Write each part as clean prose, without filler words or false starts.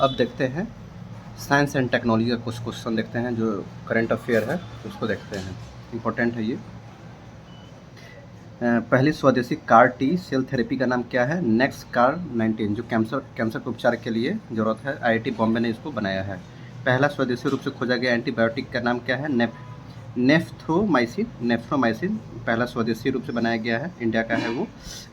अब देखते हैं साइंस एंड टेक्नोलॉजी का कुछ क्वेश्चन देखते हैं, जो करंट अफेयर है उसको देखते हैं, इम्पोर्टेंट है ये। पहली स्वदेशी कार टी सेल थेरेपी का नाम क्या है? नेक्स्ट कार 19, जो कैंसर के उपचार के लिए ज़रूरत है। आईआईटी बॉम्बे ने इसको बनाया है। पहला स्वदेशी रूप से खोजा गया एंटीबायोटिक का नाम क्या है? नेफ्थ्रोमाइसिन पहला स्वदेशी रूप से बनाया गया है, इंडिया का है वो।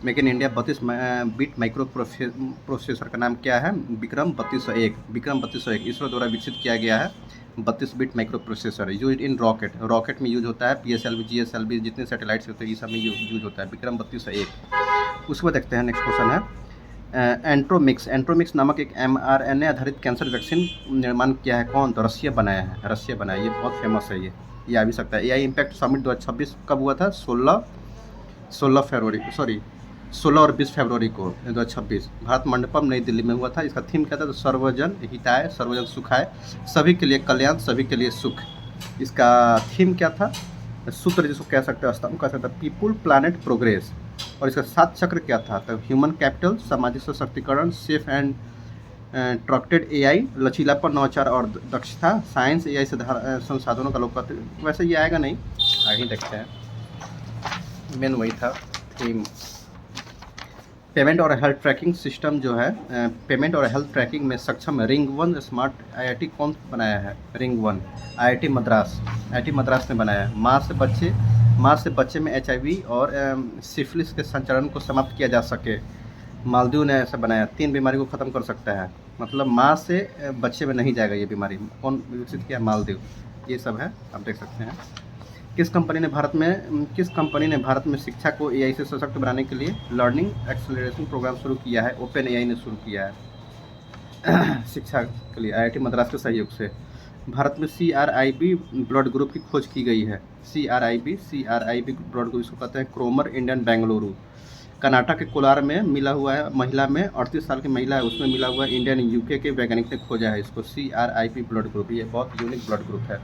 Make in India 32 bit micro processor का नाम क्या है? विक्रम 3201 इसरो द्वारा विकसित किया गया है। 32 bit micro processor use in rocket में यूज होता है। PSLV GSLV जितने सैटेलाइट्स होते हैं ये सब में यूज होता है। विक्रम 3201। उसको देखते हैं, नेक्स्ट क्वेश्चन है। एंट्रोमिक्स नामक एक mRNA आधारित कैंसर वैक्सीन निर्माण किया है कौन? तो रशिया बनाया है, ये बहुत फेमस है ये आ भी सकता है। AI इम्पैक्ट समिट 2026 कब हुआ था? 16 और 20 फरवरी को 2026 भारत मंडपम नई दिल्ली में हुआ था। इसका थीम क्या था? तो सर्वजन हिताय, सर्वजन सुखाय, सभी के लिए कल्याण, सभी के लिए सुख। इसका थीम क्या था? सूत्र जिसको कह सकते हैं, स्तंभ कह सकते हैं, पीपुल प्लानेट प्रोग्रेस। और इसका 7 चक्र क्या था? तो ह्यूमन कैपिटल, सामाजिक सशक्तिकरण, सेफ एंड ट्रस्टेड AI, लचीलापन, नवाचार और दक्षता, साइंस, AI से संसाधनों का लोकपाल। वैसे ये आएगा नहीं, आगे देखते हैं। मेन वही था थीम। पेमेंट और हेल्थ ट्रैकिंग सिस्टम जो है, पेमेंट और हेल्थ ट्रैकिंग में सक्षम रिंग 1 स्मार्ट IIT कौन बनाया है? रिंग 1 IIT मद्रास ने बनाया है। माँ से बच्चे में HIV और सिफिलिस के संचरण को समाप्त किया जा सके, मालदीव ने ऐसा बनाया। 3 बीमारी को ख़त्म कर सकता है, मतलब माँ से बच्चे में नहीं जाएगा ये बीमारी। कौन विकसित किया? मालदीव। ये सब है, आप देख सकते हैं। किस कंपनी ने भारत में शिक्षा को AI से सशक्त बनाने के लिए लर्निंग एक्सेलरेशन प्रोग्राम शुरू किया है? ओपन AI ने शुरू किया है शिक्षा के लिए, IIT मद्रास के सहयोग से। भारत में CRIB ब्लड ग्रुप की खोज की गई है। CRIB ब्लड ग्रुप इसको कहते हैं क्रोमर इंडियन बेंगलुरु। कर्नाटक के कोलार में मिला हुआ है, महिला में 38 साल की महिला है, उसमें मिला हुआ है इंडियन UK के वैज्ञानिक ने खोजा है इसको। CRIB ब्लड ग्रुप, ये बहुत यूनिक ब्लड ग्रुप है।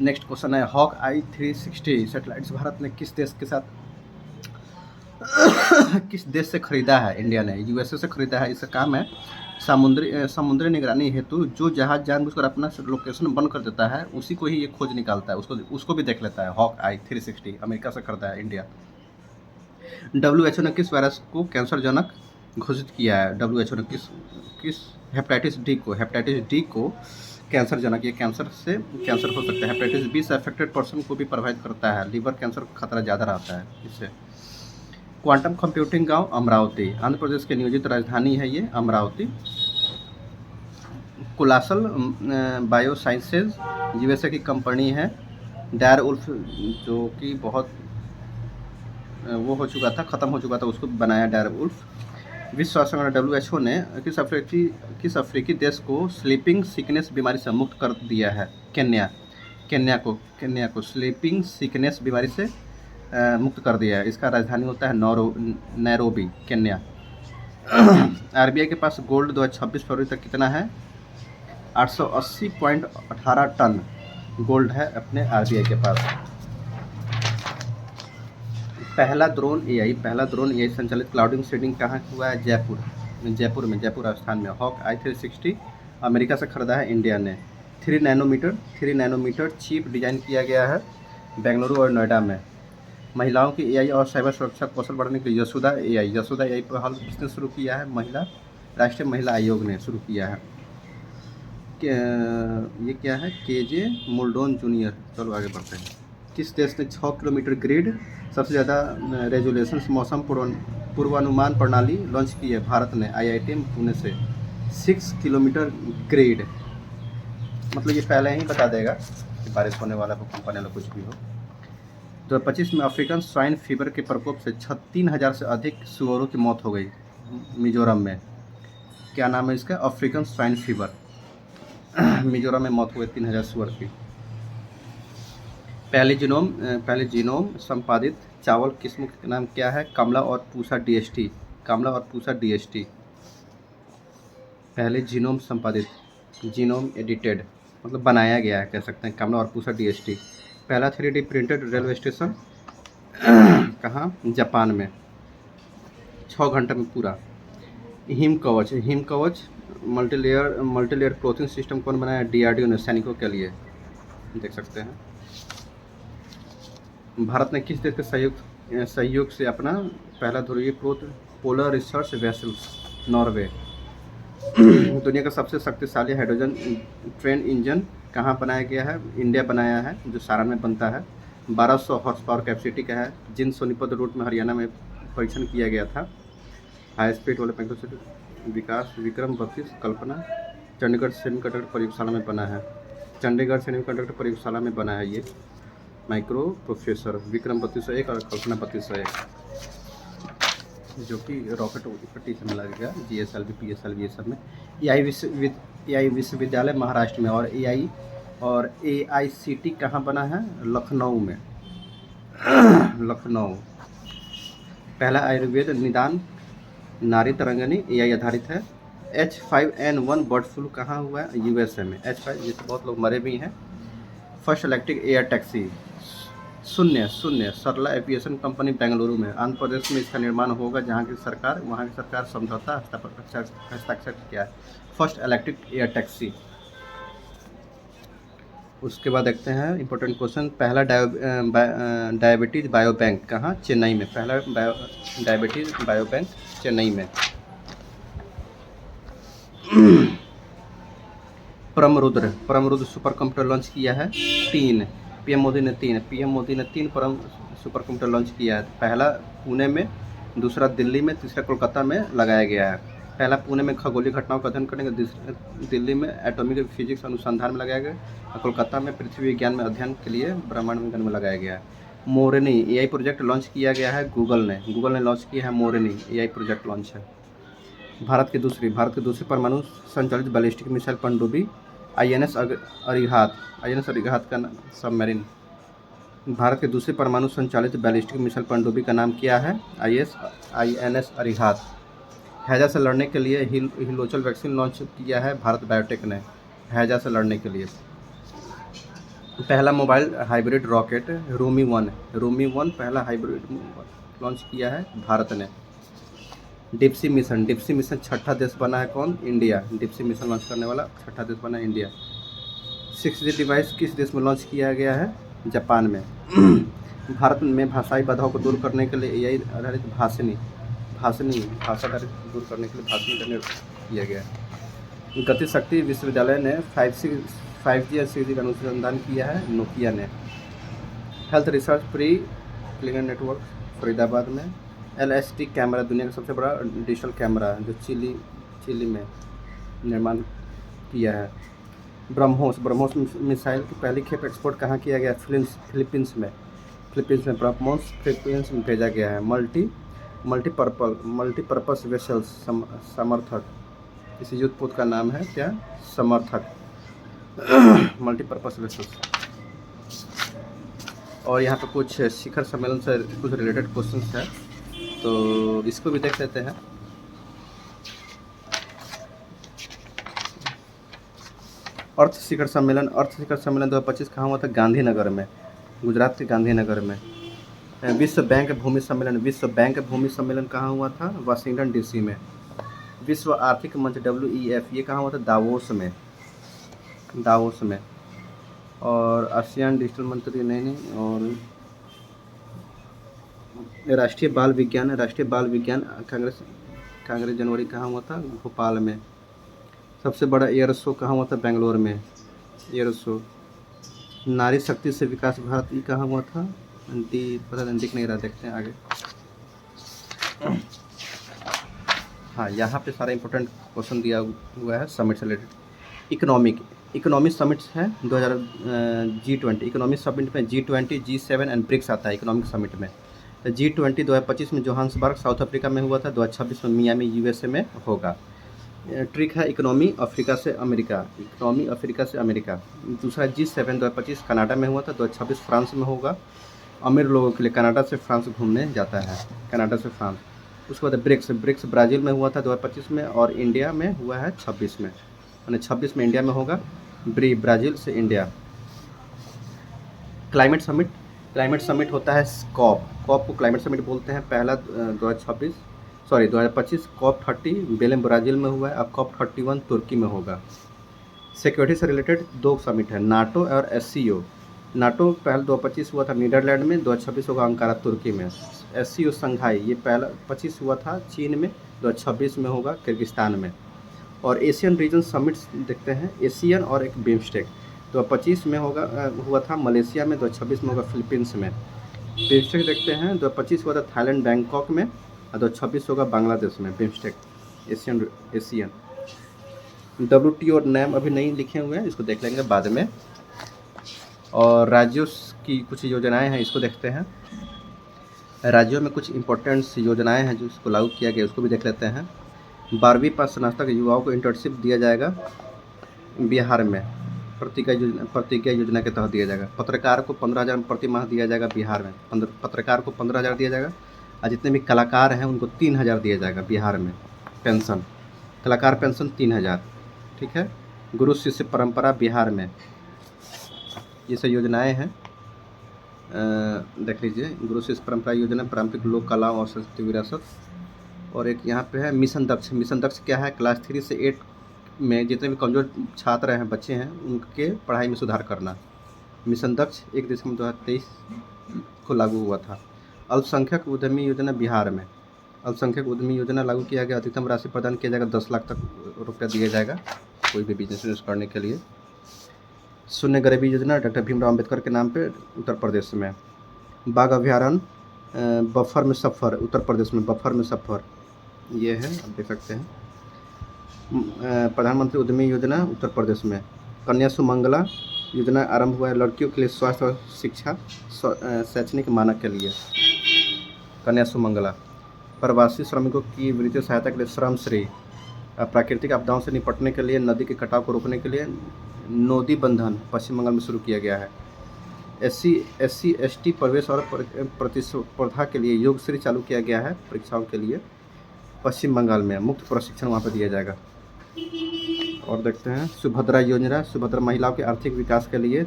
नेक्स्ट क्वेश्चन है, HawkEye 360 सैटेलाइट्स भारत ने किस देश से खरीदा है? इंडिया ने USA से खरीदा है। इसका काम है समुद्री निगरानी हेतु जो जहाज जानबूझकर अपना लोकेशन बंद कर देता है, उसी को ही ये खोज निकालता है, उसको भी देख लेता है। HawkEye 360 अमेरिका से खरीदा है इंडिया। WHO ने किस वायरस को कैंसर जनक घोषित किया है? WHO ने किस हेपेटाइटिस डी को कैंसर जनक, ये कैंसर हो सकता है। हेपेटाइटिस B से अफेक्टेड पर्सन को भी प्रभावित करता है, लीवर कैंसर का खतरा ज़्यादा रहता है इससे। क्वांटम कंप्यूटिंग गांव अमरावती, आंध्र प्रदेश की नियोजित राजधानी है ये अमरावती। कोलासल बायोसाइंसेज USA की कंपनी है। डायर उल्फ जो कि बहुत वो हो चुका था, ख़त्म हो चुका था, उसको बनाया डायर उल्फ। विश्व स्वास्थ्य संगठन WHO ने किस अफ्रीकी देश को स्लीपिंग सिकनेस बीमारी से मुक्त कर दिया है? केन्या को स्लीपिंग सिकनेस बीमारी से मुक्त कर दिया है। इसका राजधानी होता है नैरोबी, केन्या। RBI के पास गोल्ड 2026 फरवरी तक कितना है? 880.18 टन गोल्ड है अपने RBI के पास। पहला ड्रोन AI संचालित क्लाउडिंग सीडिंग कहाँ हुआ है? जयपुर राजस्थान में। HawkEye 360 अमेरिका से खरीदा है इंडिया ने। 3 नैनोमीटर चिप डिजाइन किया गया है बेंगलुरु और नोएडा में। महिलाओं की AI और साइबर सुरक्षा कौशल बढ़ाने के लिए यशोदा AI पर हाल किसने शुरू किया है? राष्ट्रीय महिला आयोग ने शुरू किया है। ये क्या है? KJ Muldoon junior. चलो आगे बढ़ते हैं। किस देश ने 6 किलोमीटर ग्रिड सबसे ज़्यादा रेजोल्यूशन मौसम पूर्वानुमान प्रणाली लॉन्च की है? भारत ने IIT पुणे से। 6 किलोमीटर ग्रिड मतलब ये पहले ही बता देगा कि बारिश होने वाला, भूकंप आने वाला, कुछ भी हो। 2025 में अफ्रीकन स्वाइन फीवर के प्रकोप से 3,000 से अधिक सुअरों की मौत हो गई मिजोरम में। क्या नाम है इसका? African swine fever. मिजोरम में मौत हो गई 3,000 सुअर की। पहले जीनोम संपादित चावल किस्म का नाम क्या है? कामला और पूसा DST। पहले जीनोम संपादित, जीनोम एडिटेड मतलब बनाया गया है, कह सकते हैं, कामला और पूसा DST। पहला 3D प्रिंटेड रेलवे स्टेशन कहाँ? जापान में, 6 घंटे में पूरा। हिम कवच मल्टी लेयर क्लोथिंग सिस्टम कौन बनाया? DRDO ने, सैनिकों के लिए, देख सकते हैं। भारत ने किस देश के सहयोग से अपना पहला ध्रुवीय पोलर रिसर्च वेसल्स? नॉर्वे। दुनिया का सबसे शक्तिशाली हाइड्रोजन ट्रेन इंजन कहाँ बनाया गया है? इंडिया बनाया है, जो सारण में बनता है। 1200 हॉर्स पावर कैपेसिटी का है। जिन सोनीपत रूट में हरियाणा में परीक्षण किया गया था। हाई स्पीड वाले पैकेट विकास विक्रम 32 कल्पना चंडीगढ़ सेमीकंडक्टर प्रयोगशाला में बना है। चंडीगढ़ सेमीकंडक्टर प्रयोगशाला में बना है ये माइक्रो प्रोसेसर विक्रम 3201 और कल्पना 3201, जो कि रॉकेट पट्टी से मिला गया GSLV PSLV ये सब में। AI विश्वविद्यालय महाराष्ट्र में, और AICT कहाँ बना है? लखनऊ में। लखनऊ। पहला आयुर्वेद निदान नारी तरंगिणी AI आधारित है। H5N1 बर्ड फ्लू कहाँ हुआ है? USA में। H5, जिससे बहुत लोग मरे भी हैं। फर्स्ट इलेक्ट्रिक एयर टैक्सी शून्य सरला एविएशन कंपनी बेंगलुरु में। आंध्र प्रदेश में इसका निर्माण होगा, वहाँ की सरकार समझौता हस्ताक्षर किया है। First electric air taxi. उसके बाद देखते हैं इंपॉर्टेंट क्वेश्चन। पहला डायबिटीज बायोबैंक कहाँ? चेन्नई में। पहला डायबिटीज बायोबैंक चेन्नई में। परमरुद्र सुपर कंप्यूटर लॉन्च किया है 3। पीएम मोदी ने 3 परम सुपर कंप्यूटर लॉन्च किया है। पहला पुणे में, दूसरा दिल्ली में, तीसरा कोलकाता में लगाया गया है। पहला पुणे में खगोलीय घटनाओं का अध्ययन करने का, दिल्ली में एटॉमिक फिजिक्स अनुसंधान में लगाया गया, और कोलकाता में पृथ्वी विज्ञान में अध्ययन के लिए ब्रह्मांड विज्ञान में लगाया गया है। मोरनी AI प्रोजेक्ट लॉन्च किया गया है गूगल ने लॉन्च किया है। मोरनी AI प्रोजेक्ट लॉन्च है। भारत की दूसरी परमाणु संचालित बैलिस्टिक मिसाइल पनडुब्बी INS अरिहंत का सबमरीन। भारत के दूसरे परमाणु संचालित बैलिस्टिक मिसाइल पनडुब्बी का नाम क्या है? INS अरिहंत। हैजा से लड़ने के लिए हिलोचल वैक्सीन लॉन्च किया है भारत बायोटेक ने, हैजा से लड़ने के लिए। पहला मोबाइल हाइब्रिड रॉकेट रूमी 1 पहला हाइब्रिड लॉन्च किया है भारत ने। डिप्सी मिशन छठा देश बना है कौन? इंडिया। डिप्सी मिशन लॉन्च करने वाला छठा देश बना है इंडिया। 6G डिवाइस किस देश में लॉन्च किया गया है? जापान में। भारत में भाषाई बाधाओं को दूर करने के लिए AI आधारित भाषा दूर करने के लिए भाषणी का निर्माण किया गया है। गति शक्ति विश्वविद्यालय ने 5G और 6G का अनुसंधान किया है नोकिया ने। Health research pre clinical network Faridabad में। LST कैमरा दुनिया का सबसे बड़ा डिजिटल कैमरा है, जो चिली में निर्माण किया है। ब्रह्मोस मिसाइल की पहली खेप एक्सपोर्ट कहाँ किया गया? फिलीपींस में ब्रह्मोस फिलीपींस में भेजा गया है। मल्टीपर्पस वेसल्स समर्थक, इस युद्धपोत का नाम है क्या? समर्थक। Multipurpose vessels. और यहाँ पे कुछ शिखर सम्मेलन से कुछ रिलेटेड क्वेश्चंस है, तो इसको भी देख लेते हैं। अर्थ शिखर सम्मेलन 2025 कहाँ हुआ था? गांधीनगर में, गुजरात के गांधीनगर में। विश्व बैंक भूमि सम्मेलन कहाँ हुआ था? वाशिंगटन DC में। विश्व आर्थिक मंच WEF ये कहाँ हुआ था? दावोस में। और आसियान डिजिटल मंत्री नहीं, और राष्ट्रीय बाल विज्ञान कांग्रेस जनवरी कहाँ हुआ था? भोपाल में। सबसे बड़ा एयर शो कहाँ हुआ था? बेंगलोर में एयर शो। नारी शक्ति से विकास भारत ये कहाँ हुआ था? पता दिख नहीं रहा, देखते हैं आगे। हाँ, यहाँ पे सारा इंपॉर्टेंट क्वेश्चन दिया हुआ है समिट से रिलेटेड। इकोनॉमिक समिट्स है 2000 G20 इकोनॉमिक समिट में G20 G7 एंड ब्रिक्स आता है इकोनॉमिक समिट में। G20 2025 में जोहान्सबर्ग साउथ अफ्रीका में हुआ था, 2026 में मियामी USA में होगा। ट्रिक है इकोनॉमी अफ्रीका से अमेरिका। दूसरा G7 2025 कनाडा में हुआ था, 2026 फ्रांस में होगा। अमीर लोगों के लिए कनाडा से फ्रांस घूमने जाता है, कनाडा से फ्रांस। उसके बाद ब्रिक्स ब्राज़ील में हुआ था 2025 में, और इंडिया में हुआ है 26 में, यानी 26 में इंडिया में होगा। ब्राज़ील से इंडिया। क्लाइमेट समिट होता है कॉप को क्लाइमेट समिट बोलते हैं। पहला 2026 सॉरी 2025 COP30 बेलेम ब्राज़ील में हुआ है, अब COP31 तुर्की में होगा। सिक्योरिटी से रिलेटेड 2 समिट है, नाटो और SCO। नाटो पहले 2025 हुआ था नीदरलैंड में, 2026 होगा अंकारा तुर्की में। SCO संघाई ये पहला 25 हुआ था चीन में, 2026 में होगा किर्गिस्तान में। और एशियन रीजन समिट्स देखते हैं, एशियन और एक बिम्स्टेक 2025 में होगा हुआ था मलेशिया में, 2026 में होगा फिलीपींस में। बिम्स्टेक देखते हैं, 2025 हुआ था थाईलैंड बैंकॉक में, और 2026 होगा बांग्लादेश में। बिम्स्टेक एशियन WTO और NAM अभी नहीं लिखे हुए हैं, इसको देख लेंगे बाद में। और राज्यों की कुछ योजनाएं हैं, इसको देखते हैं। राज्यों में कुछ इम्पोर्टेंट योजनाएं हैं जो इसको लागू किया गया, उसको भी देख लेते हैं। 12वीं पास स्नातक युवाओं को इंटर्नशिप दिया जाएगा बिहार में, प्रतिज्ञा योजना के तहत दिया जाएगा। पत्रकार को 15,000 प्रति माह दिया जाएगा बिहार में, पत्रकार को 15,000 दिया जाएगा, और जितने भी कलाकार हैं उनको 3,000 दिया जाएगा बिहार में पेंशन, कलाकार पेंशन 3,000। ठीक है। गुरु शिष्य परंपरा बिहार में, ये सब योजनाएँ हैं, देख लीजिए। गुरु शिष्य परंपरा योजना, पारंपरिक लोक कलाओं और संस्कृति विरासत। और एक यहाँ पे है मिशन दक्ष। मिशन दक्ष क्या है? क्लास 3 से 8 में जितने भी कमज़ोर छात्र हैं, बच्चे हैं, उनके पढ़ाई में सुधार करना। मिशन दक्ष 1 दिसंबर 2023 को लागू हुआ था। अल्पसंख्यक उद्यमी योजना बिहार में, अल्पसंख्यक उद्यमी योजना लागू किया गया। अधिकतम राशि प्रदान किया जाएगा, 10 लाख तक रुपया दिया जाएगा कोई भी बिजनेस करने के लिए। शून्य गरीबी योजना डॉक्टर भीमराव अम्बेडकर के नाम पे उत्तर प्रदेश में। बाघ अभ्यारण्य बफर में सफ़र, उत्तर प्रदेश में बफर में सफ़र, ये है, आप देख सकते हैं। प्रधानमंत्री उद्यमी योजना उत्तर प्रदेश में। कन्या सुमंगला योजना आरंभ हुआ है लड़कियों के लिए स्वास्थ्य और शिक्षा शैक्षणिक मानक के लिए। कन्या सुमंगला। प्रवासी श्रमिकों की वित्तीय सहायता के लिए श्रम श्री। प्राकृतिक आपदाओं से निपटने के लिए, नदी के कटाव को रोकने के लिए नोदी बंधन पश्चिम बंगाल में शुरू किया गया है। SC ST प्रवेश और प्रतिस्पर्धा के लिए योगश्री चालू किया गया है परीक्षाओं के लिए पश्चिम बंगाल में। मुफ्त प्रशिक्षण वहाँ पर दिया जाएगा। और देखते हैं सुभद्रा योजना, सुभद्रा महिलाओं के आर्थिक विकास के लिए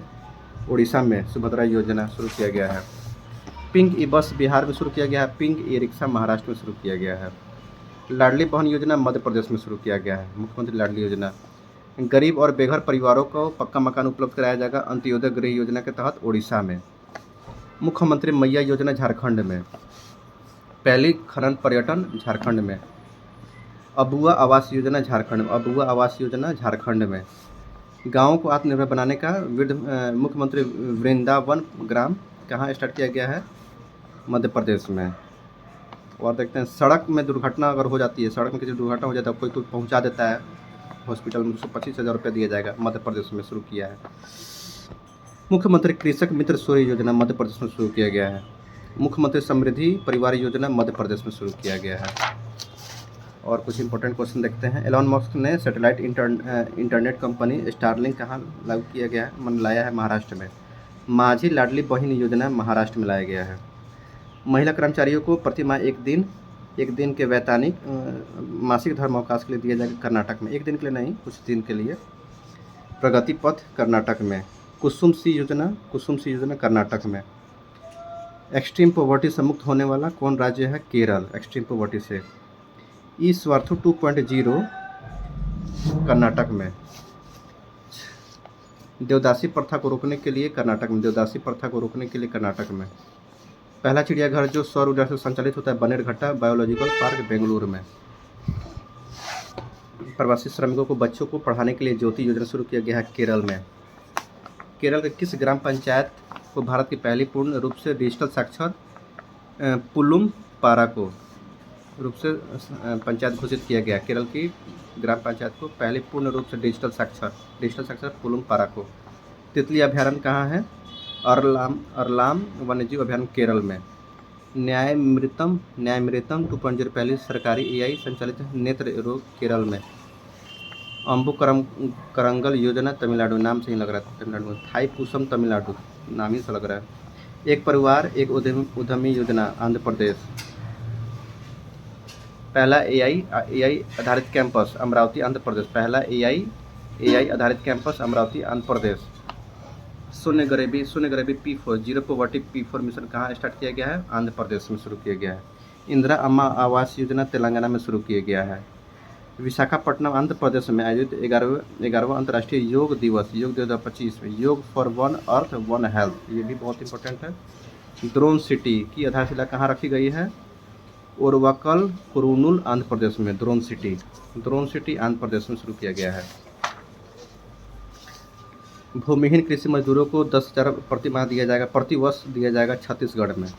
उड़ीसा में सुभद्रा योजना शुरू किया गया है। पिंक ई बस बिहार में शुरू किया गया है। पिंक ई रिक्शा महाराष्ट्र में शुरू किया गया है। लाडली बहन योजना मध्य प्रदेश में शुरू किया गया है, मुख्यमंत्री लाडली योजना। गरीब और बेघर परिवारों को पक्का मकान उपलब्ध कराया जाएगा अंत्योदय गृह योजना के तहत उड़ीसा में। मुख्यमंत्री मैया योजना झारखंड में। पहली खनन पर्यटन झारखंड में। अबुआ आवास योजना झारखंड में, अबुआ आवास योजना झारखंड में। गाँव को आत्मनिर्भर बनाने का मुख्यमंत्री वृंदावन ग्राम कहाँ स्टार्ट किया गया है? मध्य प्रदेश में। और देखते हैं सड़क में दुर्घटना अगर हो जाती है, सड़क में किसी दुर्घटना हो जाता है, कोई पहुँचा देता है हॉस्पिटल में, उसको 25,000 रुपये दिया जाएगा, मध्य प्रदेश में शुरू किया है। मुख्यमंत्री कृषक मित्र सूर्य योजना मध्य प्रदेश में शुरू किया गया है। मुख्यमंत्री समृद्धि परिवार योजना मध्य प्रदेश में शुरू किया गया है। और कुछ इंपॉर्टेंट क्वेश्चन देखते हैं। एलॉन मस्क ने सैटेलाइट इंटरनेट कंपनी स्टारलिंक कहाँ लागू किया गया है? लाया है महाराष्ट्र में। माझी लाडली बहन योजना महाराष्ट्र में लाया गया है। महिला कर्मचारियों को प्रति माह एक दिन के वैतनिक मासिक धर्म अवकाश के लिए दिया जाएगा कर्नाटक में। एक दिन के लिए नहीं, कुछ दिन के लिए। प्रगति पथ कर्नाटक में। कुसुम सी योजना कर्नाटक में। एक्सट्रीम पॉवर्टी से मुक्त होने वाला कौन राज्य है? केरल, एक्सट्रीम पॉवर्टी से। ई स्वार्थो 2.0 कर्नाटक में। देवदासी प्रथा को रोकने के लिए कर्नाटक में, देवदासी प्रथा को रोकने के लिए कर्नाटक में। पहला चिड़ियाघर जो सौर ऊर्जा से संचालित होता है बनेरघट्टा बायोलॉजिकल पार्क बेंगलुरु में। प्रवासी श्रमिकों को बच्चों को पढ़ाने के लिए ज्योति योजना शुरू किया गया है केरल में। केरल के किस ग्राम पंचायत को भारत की पहली पूर्ण रूप से डिजिटल साक्षर पुलुम पारा को रूप से पंचायत घोषित किया गया? केरल की ग्राम पंचायत को पहली पूर्ण रूप से डिजिटल साक्षर पुलुम पारा को। तितली अभ्यारण्य कहाँ है? अरलाम वन्यजीव अभ्यारण्य केरल में। न्यायमृतम 2.0 पहली सरकारी AI संचालित नेत्र रोग केरल में। अम्बु करंगल योजना तमिलनाडु, नाम से ही लग रहा है तमिलनाडु में। थाईपुसम तमिलनाडु, नाम ही से लग रहा है। एक परिवार एक उद्यमी योजना आंध्र प्रदेश। पहला AI आधारित कैंपस अमरावती आंध्र प्रदेश। पहला AI आधारित कैंपस अमरावती आंध्र प्रदेश। शून्य गरीबी P4 zero poverty P4 mission कहाँ स्टार्ट किया गया है? आंध्र प्रदेश में शुरू किया गया है। इंदिरा अम्मा आवास योजना तेलंगाना में शुरू किया गया है। विशाखापट्टनम आंध्र प्रदेश में आयोजित 11वां अंतर्राष्ट्रीय योग दिवस 2025 में योग for one earth one health, ये भी बहुत इंपॉर्टेंट है। ड्रोन सिटी की आधारशिला कहाँ रखी गई है? ओरवकल कुरुनूल आंध्र प्रदेश में। ड्रोन सिटी आंध्र प्रदेश में शुरू किया गया है। भूमिहीन कृषि मजदूरों को 10,000 प्रति माह दिया जाएगा, प्रति वर्ष दिया जाएगा छत्तीसगढ़ में।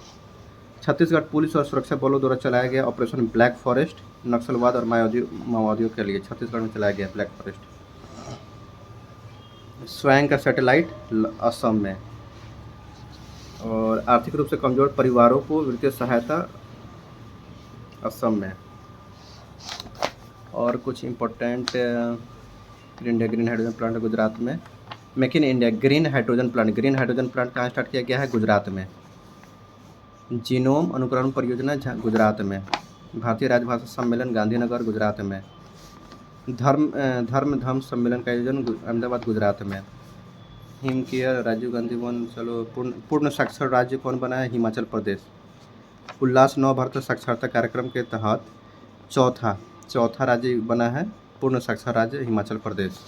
छत्तीसगढ़ पुलिस और सुरक्षा बलों द्वारा चलाया गया ऑपरेशन ब्लैक फॉरेस्ट नक्सलवाद और माओवादियों के लिए छत्तीसगढ़ में चलाया गया ब्लैक फॉरेस्ट। स्वयं का सैटेलाइट असम में। और आर्थिक रूप से कमजोर परिवारों को वित्तीय सहायता असम में। और कुछ important green hydrogen plant Gujarat में। Make in India green hydrogen plant कहाँ स्टार्ट किया गया है? गुजरात में। जीनोम अनुकरण परियोजना गुजरात में। भारतीय राजभाषा सम्मेलन गांधीनगर गुजरात में। धर्म सम्मेलन का आयोजन अहमदाबाद गुजरात में। हिम केयर राजीव गांधी वन, चलो पूर्ण साक्षर राज्य कौन बना है? हिमाचल प्रदेश। उल्लास नव भारत साक्षरता कार्यक्रम के तहत चौथा राज्य बना है पूर्ण साक्षर राज्य हिमाचल प्रदेश।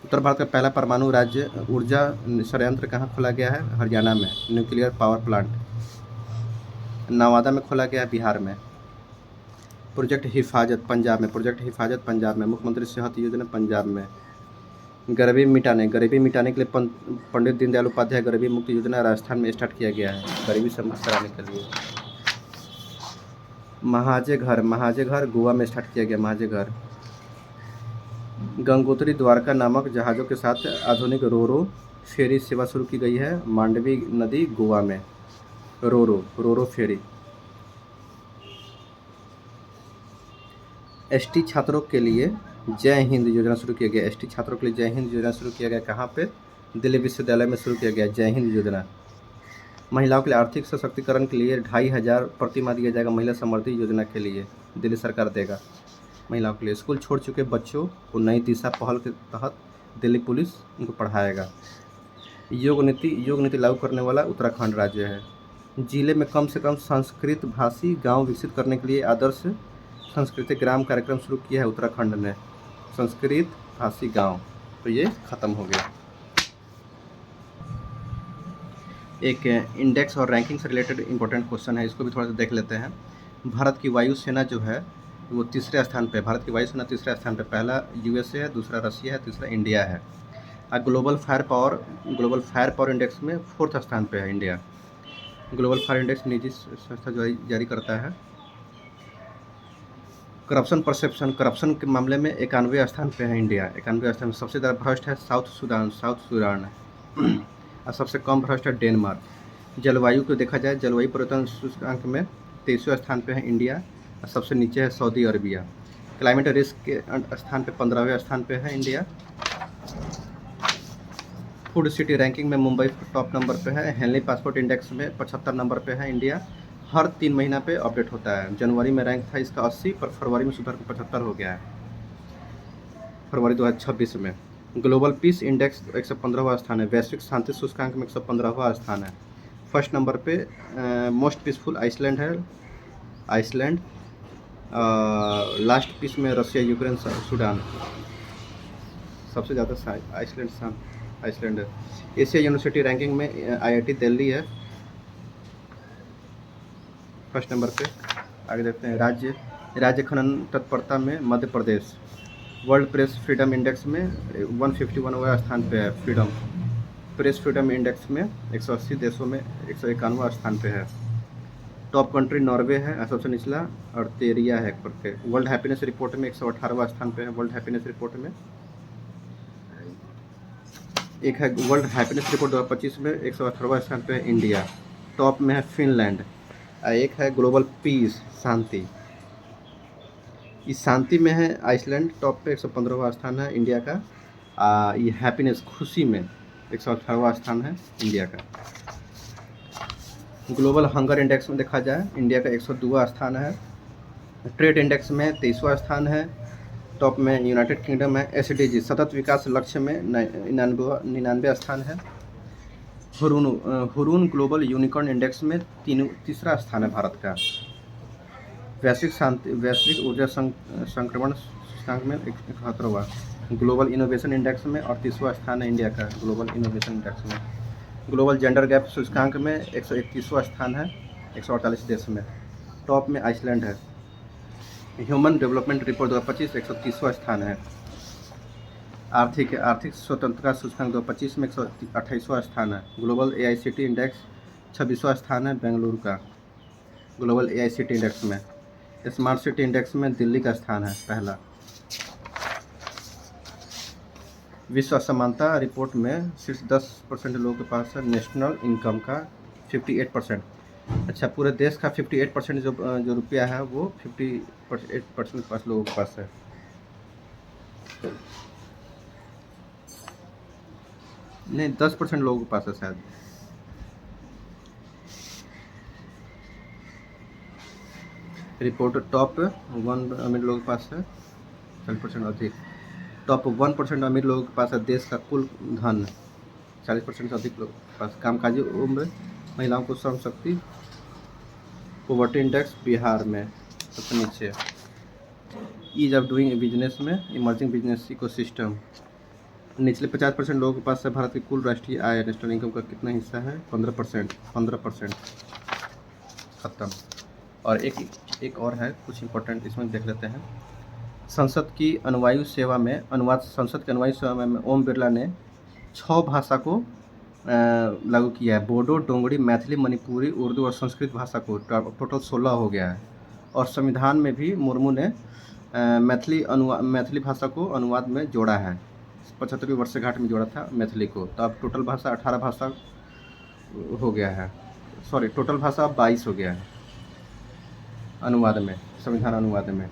उत्तर भारत का पहला परमाणु राज्य ऊर्जा संयंत्र कहाँ खोला गया है? हरियाणा में। न्यूक्लियर पावर प्लांट नवादा में खोला गया है, बिहार में। प्रोजेक्ट हिफाजत पंजाब में। मुख्यमंत्री सेहत योजना पंजाब में। गरीबी मिटाने के लिए पंडित दीनदयाल उपाध्याय गरीबी मुक्ति योजना राजस्थान में स्टार्ट किया गया है, गरीबी से मुक्त कराने के लिए। महाजे घर गोवा में स्टार्ट किया गया, महाजे घर। गंगोत्री द्वारका नामक जहाज़ों के साथ आधुनिक रोरो फेरी सेवा शुरू की गई है, मांडवी नदी गोवा में। रोरो फेरी। एसटी छात्रों के लिए जय हिंद योजना शुरू किया गया। कहाँ पे? दिल्ली विश्वविद्यालय में शुरू किया गया जय हिंद योजना। महिलाओं के लिए आर्थिक सशक्तिकरण के लिए 2,500 प्रति माह दिया जाएगा, महिला समृद्धि योजना के लिए दिल्ली सरकार देगा महिलाओं के लिए। स्कूल छोड़ चुके बच्चों को नई दिशा पहल के तहत दिल्ली पुलिस उनको पढ़ाएगा। योग नीति लागू करने वाला उत्तराखंड राज्य है। जिले में कम से कम संस्कृत भाषी गाँव विकसित करने के लिए आदर्श सांस्कृतिक ग्राम कार्यक्रम शुरू किया है उत्तराखंड ने। संस्कृत भाषी गांव, तो ये ख़त्म हो गया। एक इंडेक्स और रैंकिंग से रिलेटेड इंपॉर्टेंट क्वेश्चन है, इसको भी थोड़ा सा देख लेते हैं। भारत की वायुसेना जो है वो तीसरे स्थान पे, पहला यूएसए है, दूसरा रशिया है, तीसरा इंडिया है। ग्लोबल फायर पावर इंडेक्स में 4th स्थान पे है इंडिया। ग्लोबल फायर इंडेक्स निजी संस्था जारी करता है। करप्शन के मामले में 91वें स्थान पे है इंडिया। 91वें स्थान में सबसे ज़्यादा भ्रष्ट है साउथ सूडान और सबसे कम भ्रष्ट है डेनमार्क। जलवायु को देखा जाए, जलवायु परिवर्तन सूचकांक में 23वें स्थान पे है इंडिया और सबसे नीचे है सऊदी अरबिया। क्लाइमेट रिस्क के स्थान पे 15वें स्थान पे है इंडिया। फूड सिटी रैंकिंग में मुंबई टॉप नंबर पे है। हेनली पासपोर्ट इंडेक्स में 75 नंबर पे है इंडिया। हर 3 महीना पे अपडेट होता है। जनवरी में रैंक था इसका 80, पर फरवरी में सुधर के 75 हो गया है, फरवरी 2026 में। ग्लोबल पीस इंडेक्स 115वां स्थान है। वैश्विक शांति सूचकांक में 115वां स्थान है। फर्स्ट नंबर पे मोस्ट पीसफुल आइसलैंड है, लास्ट पीस में रशिया, यूक्रेन, सूडान। सबसे ज़्यादा आइसलैंड है। एशिया यूनिवर्सिटी रैंकिंग में IIT दिल्ली है फर्स्ट नंबर पे। आगे देखते हैं राज्य खनन तत्परता में Madhya Pradesh. World press freedom index में 151वां स्थान पे है। प्रेस फ्रीडम इंडेक्स में 180 देशों में 191वां स्थान पे है। टॉप कंट्री नॉर्वे है, सबसे निचला ऑस्ट्रेलिया है करके। वर्ल्ड हैप्पीनेस रिपोर्ट में 118वां स्थान पे है। वर्ल्ड हैप्पीनेस रिपोर्ट में एक है वर्ल्ड हैप्पीनेस रिपोर्ट 2025 में 118वां स्थान पे है इंडिया। टॉप में है फिनलैंड। एक है ग्लोबल पीस शांति, इस शांति में है आइसलैंड टॉप पे 115वां स्थान है इंडिया का। ये हैप्पीनेस खुशी में 118वां स्थान है इंडिया का। ग्लोबल हंगर इंडेक्स में देखा जाए इंडिया का 102वां स्थान है। ट्रेड इंडेक्स में 23वां स्थान है। टॉप में यूनाइटेड किंगडम है। SDG सतत विकास लक्ष्य में 99वां स्थान है। हुरून ग्लोबल यूनिकॉर्न इंडेक्स में तीसरा स्थान है भारत का। वैश्विक ऊर्जा संक्रमण सूचकांक में 71वां, ग्लोबल इनोवेशन इंडेक्स में 38वां स्थान है इंडिया का ग्लोबल इनोवेशन इंडेक्स में। ग्लोबल जेंडर गैप सूचकांक में 131वां स्थान है 148 देश में। टॉप में आइसलैंड है। ह्यूमन डेवलपमेंट रिपोर्ट 2025 130वां स्थान है। आर्थिक स्वतंत्रता सूचकांक 2025 में 128वां स्थान है। ग्लोबल AICTE इंडेक्स 26वां स्थान है बेंगलुरु का ग्लोबल AICTE इंडेक्स में। स्मार्ट सिटी इंडेक्स में दिल्ली का स्थान है पहला। विश्व असमानता रिपोर्ट में सिर्फ 10% लोगों के पास है नेशनल इनकम का 58%। अच्छा, पूरे देश का 58% जो रुपया है वो 58% के पास लोगों के पास है। नहीं, 10% लोगों के पास है शायद। रिपोर्ट टॉप 1 अमीर लोगों के पास है 40% अधिक। टॉप 1% अमीर लोगों के पास है देश का कुल धन 40% से अधिक लोगों के पास। कामकाजी उम्र, महिलाओं को श्रम शक्ति, पॉवर्टी इंडेक्स बिहार में सबसे नीचे। ईज ऑफ डूइंग बिजनेस में इमर्जिंग बिजनेस इकोसिस्टम निचले 50% लोगों के पास है। भारत की कुल राष्ट्रीय आय नेशनल इनकम का कितना हिस्सा है 15%। खत्म। और एक और है कुछ इंपॉर्टेंट, इसमें देख लेते हैं। संसद की अनुवायु सेवा में ओम बिरला ने 6 भाषा को लागू किया है। बोडो, डोंगरी, मैथिली, मणिपुरी, उर्दू और संस्कृत भाषा को टोटल 16 हो गया है। और संविधान में भी मुर्मू ने मैथिली भाषा को अनुवाद में जोड़ा है। 75वीं वर्षगांठ में जोड़ा था मैथिली को। तो अब टोटल भाषा 18 भाषा हो गया है। टोटल भाषा अब 22 हो गया है अनुवाद में, संविधान अनुवाद में।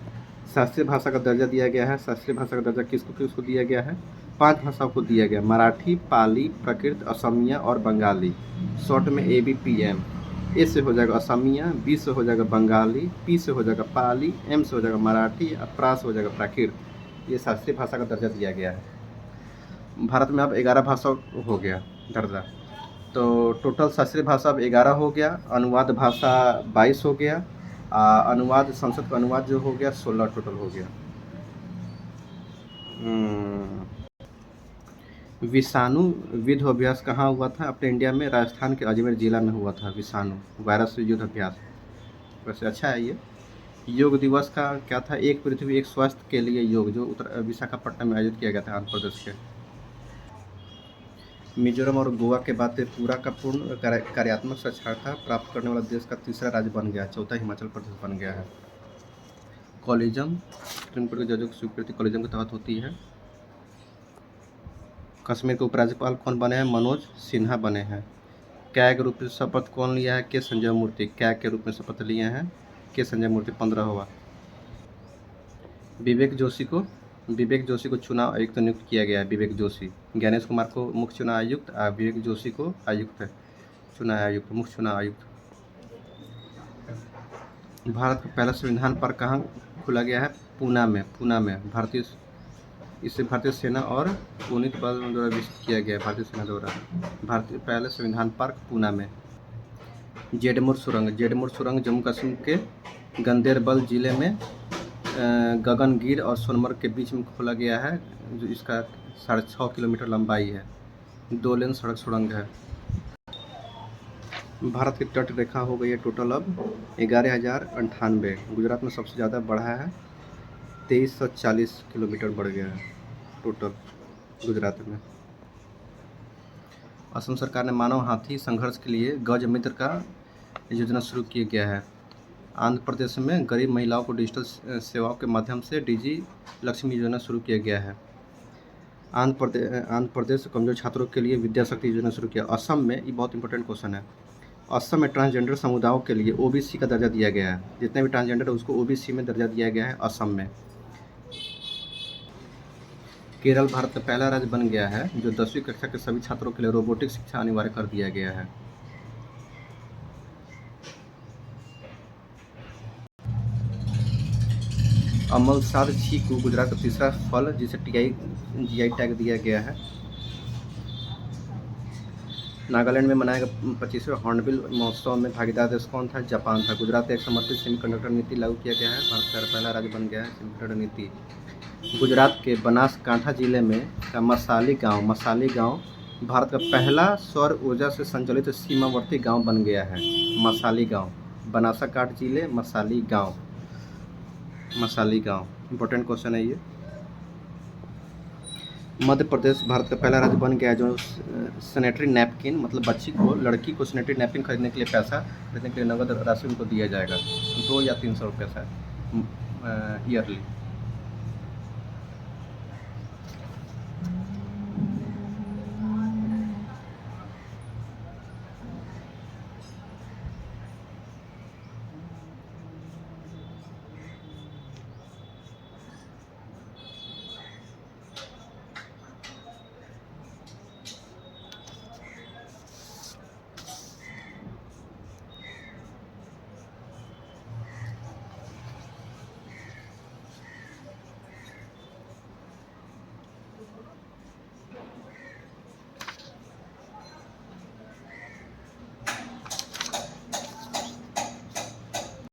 शास्त्रीय भाषा का दर्जा दिया गया है। शास्त्रीय भाषा का दर्जा किसको दिया गया है? 5 भाषाओं को दिया गया। मराठी, पाली, प्राकृत, असमिया और बंगाली। शॉर्ट में ABPM। ए से हो जाएगा असमिया, B से हो जाएगा बंगाली, P से हो जाएगा पाली, M से हो जाएगा मराठी और प्रा से हो जाएगा प्राकृत। ये शास्त्रीय भाषा का दर्जा दिया गया है। भारत में अब 11 भाषा हो गया दर्जा। तो टोटल शास्त्रीय भाषा अब 11 हो गया। अनुवाद भाषा 22 हो गया। अनुवाद, संसद का अनुवाद जो हो गया 16 टोटल हो गया। विषाणु युद्ध अभ्यास कहाँ हुआ था? अपने इंडिया में राजस्थान के अजमेर जिला में हुआ था विषाणु वायरस युद्ध अभ्यास। वैसे अच्छा है ये। योग दिवस का क्या था? एक पृथ्वी एक स्वास्थ्य के लिए योग, जो विशाखापट्टनम में आयोजित किया गया था आंध्र प्रदेश के। मिजोरम और गोवा के बाद त्रिपुरा का पूर्ण कार्यात्मक साक्षरता प्राप्त करने वाला देश का तीसरा राज्य बन गया। चौथा हिमाचल प्रदेश बन गया है। कॉलेजम, सुप्रीम कोर्ट के जजों की स्वीकृति कॉलेजम के तहत होती है। कश्मीर के उपराज्यपाल कौन बने हैं? मनोज सिन्हा बने हैं। कैग रूप में शपथ कौन लिया है? के संजय मूर्ति कैग के रूप में शपथ लिए हैं के संजय मूर्ति 15 हुआ। विवेक जोशी को चुनाव आयुक्त नियुक्त किया गया है। विवेक जोशी। ज्ञानेश कुमार को मुख्य चुनाव आयुक्त, विवेक जोशी को मुख्य चुनाव आयुक्त। भारत का पहला संविधान पार्क कहाँ खुला गया है? पूना में। भारतीय सेना और पुनीत बल द्वारा विकसित किया गया है। भारतीय सेना द्वारा पहले संविधान पार्क पूना में। जेडमुर सुरंग जम्मू कश्मीर के गंदेरबल जिले में गगनगिर और सोनमर्ग के बीच में खोला गया है, जो इसका 6.5 किलोमीटर लंबाई है। 2 लेन सड़क सुरंग है। भारत की तट रेखा हो गई है टोटल अब 11,098। गुजरात में सबसे ज़्यादा बढ़ा है, 2340 किलोमीटर बढ़ गया है टोटल गुजरात में। असम सरकार ने मानव हाथी संघर्ष के लिए गज मित्र का योजना शुरू किया गया है। आंध्र प्रदेश में गरीब महिलाओं को डिजिटल सेवाओं के माध्यम से डिजी लक्ष्मी योजना शुरू किया गया है। आंध्र प्रदेश कमजोर छात्रों के लिए विद्या शक्ति योजना शुरू किया। असम में, ये बहुत इंपॉर्टेंट क्वेश्चन है, असम में ट्रांसजेंडर समुदायों के लिए OBC का दर्जा दिया गया है। जितने भी ट्रांसजेंडर है उसको OBC में दर्जा दिया गया है असम में। केरल भारत का पहला राज्य बन गया है जो 10वीं कक्षा के सभी छात्रों के लिए रोबोटिक शिक्षा अनिवार्य कर दिया गया है। अमलसाद चीकू गुजरात का तीसरा फल जिसे GI टैग दिया गया है। नागालैंड में मनाया गया 25वें हॉर्नबिल महोत्सव में भागीदार देश कौन था? जापान था। गुजरात एक समर्पित सेमीकंडक्टर नीति लागू किया गया है। भारत का पहला राज्य बन गया है सेमीकंडक्टर नीति। गुजरात के बनासकांठा जिले में का मसाली गांव भारत का पहला सौर ऊर्जा से संचालित सीमावर्ती गांव बन गया है। मसाली गांव, बनासकांठा जिले, मसाली गांव इंपॉर्टेंट क्वेश्चन है ये। मध्य प्रदेश भारत का पहला राज्य बन गया है जो सैनिटरी नैपकिन, मतलब लड़की को सैनिटरी नैपकिन खरीदने के लिए पैसा खरीदने के लिए नगद राशि उनको दिया जाएगा 2 या 300 रुपये ईयरली।